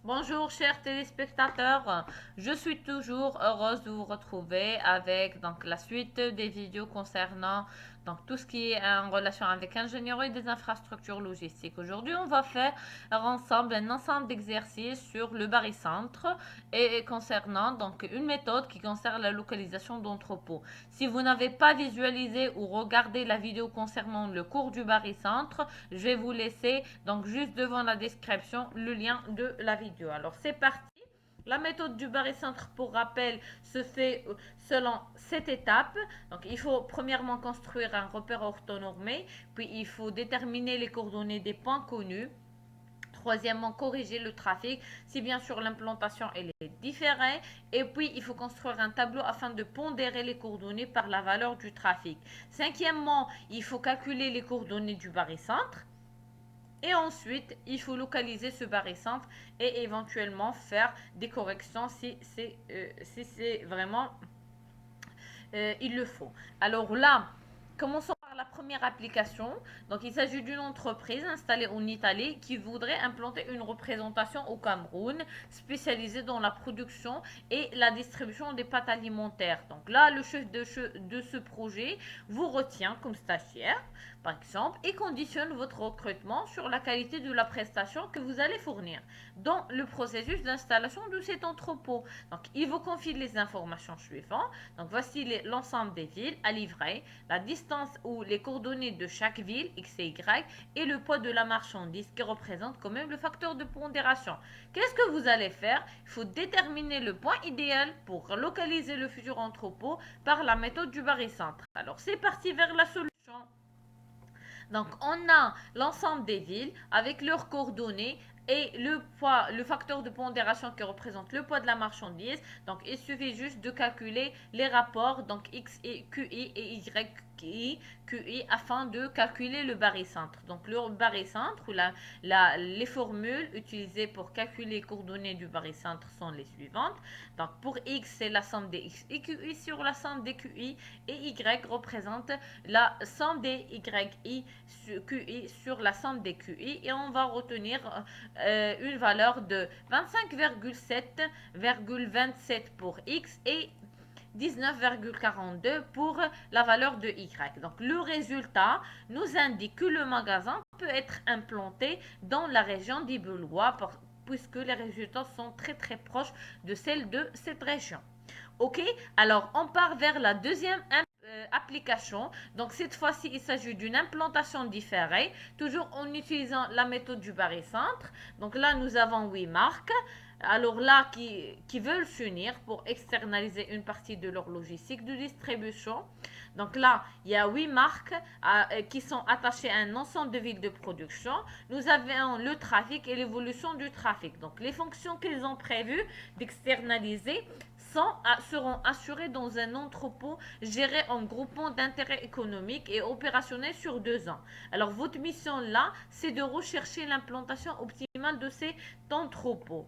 Bonjour chers téléspectateurs, je suis toujours heureuse de vous retrouver avec la suite des vidéos concernant tout ce qui est en relation avec l'ingénierie des infrastructures logistiques. Aujourd'hui, on va faire ensemble un ensemble d'exercices sur le barycentre et concernant une méthode qui concerne la localisation d'entrepôts. Si vous n'avez pas visualisé ou regardé la vidéo concernant le cours du barycentre, je vais vous laisser juste devant la description le lien de la vidéo. Alors c'est parti. La méthode du barycentre, pour rappel, se fait selon 7 étapes. Donc, il faut premièrement construire un repère orthonormé, puis il faut déterminer les coordonnées des points connus. Troisièmement, corriger le trafic si bien sûr l'implantation est différée. Et puis, il faut construire un tableau afin de pondérer les coordonnées par la valeur du trafic. Cinquièmement, il faut calculer les coordonnées du barycentre. Et ensuite, il faut localiser ce barycentre et éventuellement faire des corrections si c'est vraiment il le faut. Alors là, commençons par la première application. Donc, il s'agit d'une entreprise installée en Italie qui voudrait implanter une représentation au Cameroun spécialisée dans la production et la distribution des pâtes alimentaires. Donc là, le chef de ce projet vous retient comme stagiaire, par exemple, et conditionne votre recrutement sur la qualité de la prestation que vous allez fournir dans le processus d'installation de cet entrepôt. Donc, il vous confie les informations suivantes. Donc, voici l'ensemble des villes à livrer, la distance ou les coordonnées de chaque ville, X et Y, et le poids de la marchandise qui représente quand même le facteur de pondération. Qu'est-ce que vous allez faire? Il faut déterminer le point idéal pour localiser le futur entrepôt par la méthode du barycentre. Alors, c'est parti vers la solution. Donc, on a l'ensemble des villes avec leurs coordonnées et le poids, le facteur de pondération qui représente le poids de la marchandise. Donc, il suffit juste de calculer les rapports, donc X et QI et QI afin de calculer le barycentre. Donc, le barycentre ou les formules utilisées pour calculer les coordonnées du barycentre sont les suivantes. Donc, pour X, c'est la somme des X et QI sur la somme des QI et Y représente la somme des QI sur la somme des QI et on va retenir une valeur de 25,7,27 pour X et 19,42 pour la valeur de Y. Donc le résultat nous indique que le magasin peut être implanté dans la région des Belois puisque les résultats sont très proches de celles de cette région. Ok, alors on part vers la deuxième application. Donc cette fois-ci, il s'agit d'une implantation différée, toujours en utilisant la méthode du barycentre. Donc là, nous avons 8 marques. Alors là, qui veulent s'unir pour externaliser une partie de leur logistique de distribution. Donc là, il y a 8 marques qui sont attachées à un ensemble de villes de production. Nous avons le trafic et l'évolution du trafic. Donc les fonctions qu'ils ont prévues d'externaliser seront assurées dans un entrepôt géré en groupement d'intérêt économique et opérationnel sur 2 ans. Alors votre mission là, c'est de rechercher l'implantation optimale de cet entrepôt.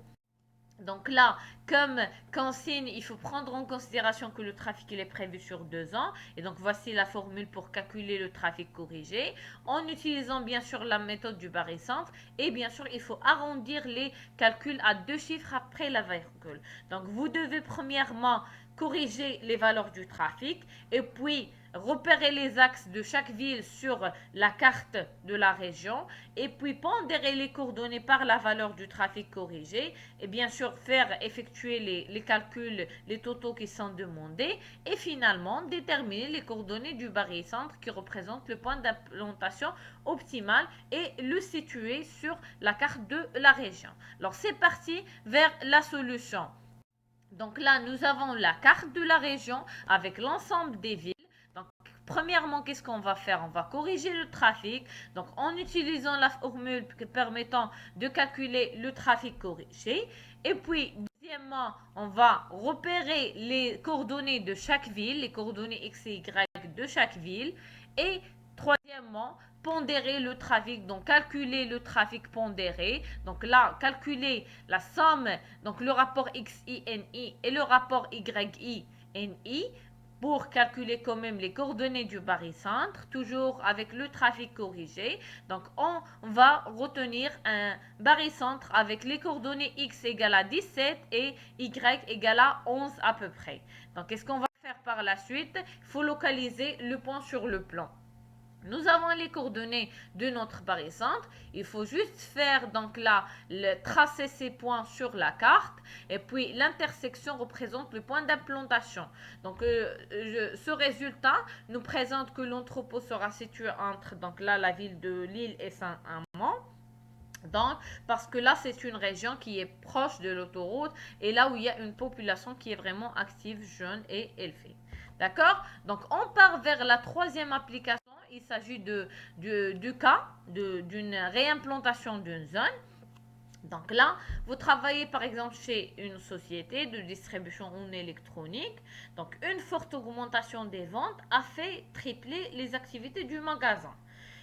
Donc là, comme consigne, il faut prendre en considération que le trafic il est prévu sur 2 ans. Et donc voici la formule pour calculer le trafic corrigé. En utilisant bien sûr la méthode du barycentre. Et bien sûr, il faut arrondir les calculs à 2 chiffres après la virgule. Donc vous devez premièrement corriger les valeurs du trafic. Et puis repérer les axes de chaque ville sur la carte de la région et puis pondérer les coordonnées par la valeur du trafic corrigé et bien sûr faire effectuer les calculs, les totaux qui sont demandés et finalement déterminer les coordonnées du barycentre qui représente le point d'implantation optimal et le situer sur la carte de la région. Alors c'est parti vers la solution. Donc là, nous avons la carte de la région avec l'ensemble des villes. Donc, premièrement, qu'est-ce qu'on va faire? On va corriger le trafic. Donc, en utilisant la formule permettant de calculer le trafic corrigé. Et puis, deuxièmement, on va repérer les coordonnées de chaque ville, les coordonnées X et Y de chaque ville. Et troisièmement, pondérer le trafic, donc calculer le trafic pondéré. Donc là, calculer la somme, donc le rapport XI-NI et le rapport YI-NI pour calculer quand même les coordonnées du barycentre, toujours avec le trafic corrigé. Donc, on va retenir un barycentre avec les coordonnées x égale à 17 et y égale à 11 à peu près. Donc, qu'est-ce qu'on va faire par la suite? Il faut localiser le point sur le plan. Nous avons les coordonnées de notre barycentre. Il faut juste faire donc là, tracer ces points sur la carte. Et puis l'intersection représente le point d'implantation. Donc ce résultat nous présente que l'entrepôt sera situé entre donc là la ville de Lille et Saint-Amand. Donc, parce que là, c'est une région qui est proche de l'autoroute et là où il y a une population qui est vraiment active, jeune et élevée. D'accord? Donc, on part vers la troisième application. Il s'agit du cas d'une réimplantation d'une zone. Donc là, vous travaillez par exemple chez une société de distribution en électronique. Donc, une forte augmentation des ventes a fait tripler les activités du magasin.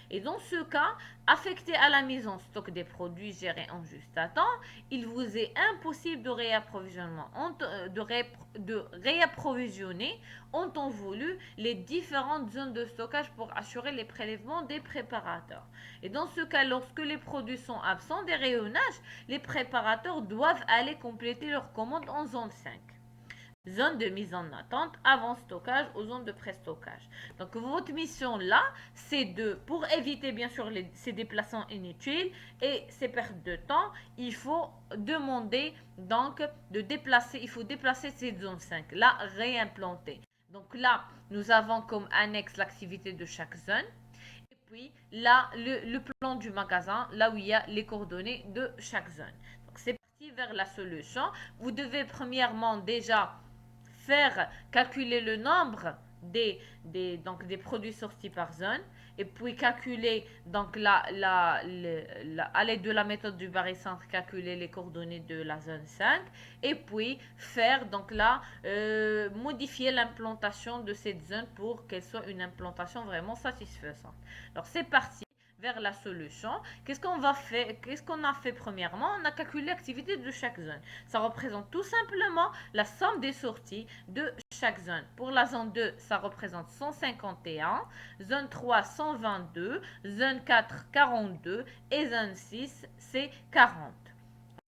Et dans ce cas, affecté à la mise en stock des produits gérés en juste à temps, il vous est impossible de réapprovisionner en temps voulu les différentes zones de stockage pour assurer les prélèvements des préparateurs. Et dans ce cas, lorsque les produits sont absents des rayonnages, les préparateurs doivent aller compléter leurs commandes en zone 5. Zone de mise en attente avant stockage aux zones de pré-stockage. Donc votre mission là, c'est pour éviter bien sûr ces déplacements inutiles et ces pertes de temps, il faut demander donc il faut déplacer ces zones 5, là réimplanter. Donc là, nous avons comme annexe l'activité de chaque zone. Et puis là, le plan du magasin, là où il y a les coordonnées de chaque zone. Donc c'est parti vers la solution. Vous devez premièrement déjà faire calculer le nombre donc des produits sortis par zone et puis calculer donc à l'aide de la méthode du barycentre calculer les coordonnées de la zone 5 et puis faire donc là modifier l'implantation de cette zone pour qu'elle soit une implantation vraiment satisfaisante. Alors c'est parti vers la solution. Qu'est-ce qu'on a fait premièrement? On a calculé l'activité de chaque zone. Ça représente tout simplement la somme des sorties de chaque zone. Pour la zone 2, ça représente 151, zone 3, 122, zone 4, 42 et zone 6, c'est 40.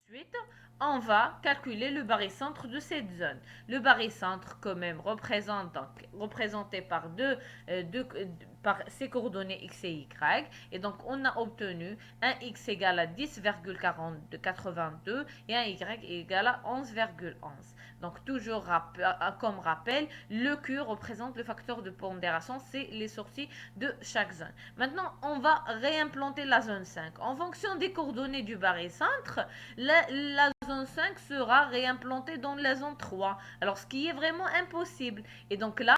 Ensuite, on va calculer le barycentre de cette zone. Le barycentre, quand même, représenté par par ses coordonnées x et y. Et donc, on a obtenu un x égale à 10,82 et un y égale à 11,11. Donc, toujours comme rappel, le Q représente le facteur de pondération, c'est les sorties de chaque zone. Maintenant, on va réimplanter la zone 5. En fonction des coordonnées du barycentre, la zone 5 sera réimplantée dans la zone 3. Alors, ce qui est vraiment impossible. Et donc là,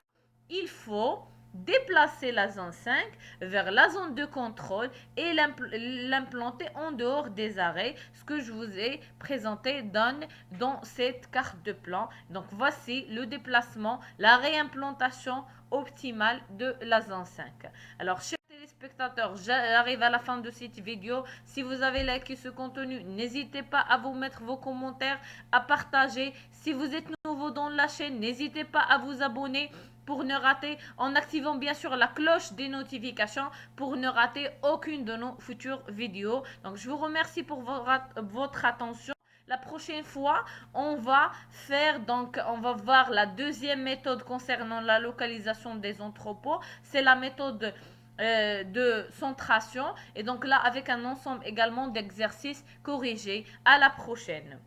il faut déplacer la zone 5 vers la zone de contrôle et l'implanter en dehors des arrêts, ce que je vous ai présenté dans cette carte de plan. Donc voici le déplacement, la réimplantation optimale de la zone 5. Alors chers téléspectateurs, j'arrive à la fin de cette vidéo. Si vous avez liké ce contenu, n'hésitez pas à vous mettre vos commentaires, à partager. Si vous êtes nouveau dans la chaîne, n'hésitez pas à vous abonner pour ne rater, en activant bien sûr la cloche des notifications pour ne rater aucune de nos futures vidéos. Donc je vous remercie pour votre attention. La prochaine fois, on va voir la deuxième méthode concernant la localisation des entrepôts. C'est la méthode de centration et donc là avec un ensemble également d'exercices corrigés. À la prochaine.